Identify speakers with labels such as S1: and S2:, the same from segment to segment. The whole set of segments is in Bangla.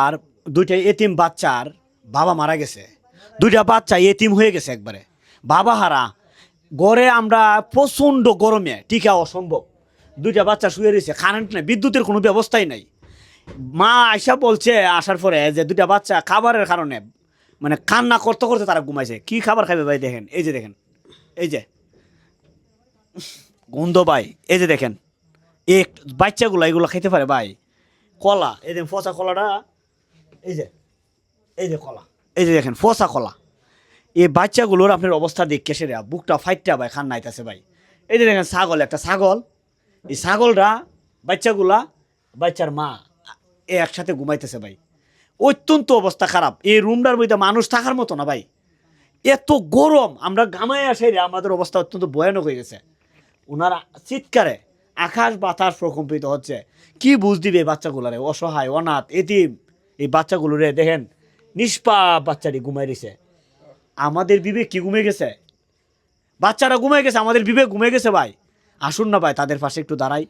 S1: আর দুইটা এতিম বাচ্চার বাবা মারা গেছে, দুইটা বাচ্চা এতিম হয়ে গেছে একবারে বাবা হারা। ঘরে আমরা প্রচণ্ড গরমে টিকা অসম্ভব, দুইটা বাচ্চা শুয়ে রয়েছে, কারেন্ট নেই, বিদ্যুতের কোনো ব্যবস্থাই নাই। মা আয়সা বলছে আসার পরে যে দুইটা বাচ্চা খাবারের কারণে মানে কান্না করতে করতে তারা ঘুমাইছে। কি খাবার খাবে ভাই? দেখেন এই যে, দেখেন এই যে গন্ধ ভাই, এই যে দেখেন এই বাচ্চাগুলো এগুলো খেতে পারে ভাই? কলা, এই দেখেন পচা কলাটা, এই যে এই যে কলা, এই যে দেখেন পচা কলা। এই বাচ্চাগুলোর আপনার অবস্থা দেখে সেরে বুকটা ফাইটটা ভাই খান নাইতেছে ভাই। এই যে দেখেন ছাগল, একটা ছাগল, এই ছাগলরা বাচ্চাগুলা বাচ্চার মা একসাথে ঘুমাইতেছে ভাই। অত্যন্ত অবস্থা খারাপ, এই রুমটার মধ্যে মানুষ থাকার মতো না ভাই, এত গরম, আমরা ঘামাই আসে রে, আমাদের অবস্থা অত্যন্ত ভয়ানক হয়ে গেছে। ওনারা চিৎকারে আকাশ বাতাস প্রকম্পিত হচ্ছে। কি বুঝ দিবে এই বাচ্চাগুলারে, অসহায় অনাথ এতিম এই বাচ্চাগুলোরে দেখেন, নিষ্পাপ বাচ্চাটি ঘুমাই রয়েছে। আমাদের বিবেক কি ঘুমে গেছে? বাচ্চারা ঘুমে গেছে, আমাদের বিবেক ঘুমে গেছে ভাই। আসুন না ভাই তাদের পাশে একটু দাঁড়াই।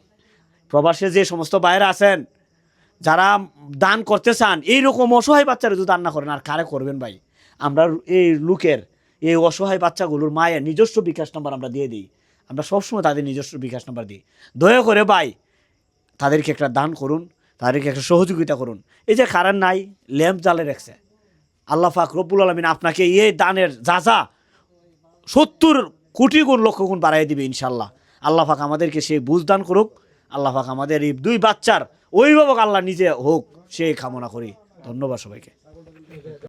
S1: প্রবাসে যে সমস্ত বাইরে আছেন, যারা দান করতে চান, এইরকম অসহায় বাচ্চারা যদি দান না করেন আর কারে করবেন ভাই? আমরা এই লোকের এই অসহায় বাচ্চাগুলোর মায়ের নিজস্ব বিকাশ নাম্বার আমরা দিয়ে দিই, আমরা সবসময় তাদের নিজস্ব বিকাশ নাম্বার দিই। দয়া করে ভাই তাদেরকে একটা দান করুন, তাদেরকে একটা সহযোগিতা করুন। এই যে কারেন্ট নাই, ল্যাম্প জ্বালে রাখছে, আল্লাহ পাক রব্বুল আলামিন আপনাকে এই দানের যা 70 কোটি গুণ লক্ষ গুণ বাড়াই দিবে ইনশাল্লাহ। আল্লাহ পাক আমাদেরকে সেই বুঝ দান করুক। আল্লাহ পাক আমাদের এই দুই বাচ্চার অভিভাবক আল্লাহ নিজে হোক, সেই কামনা করি। ধন্যবাদ সবাইকে।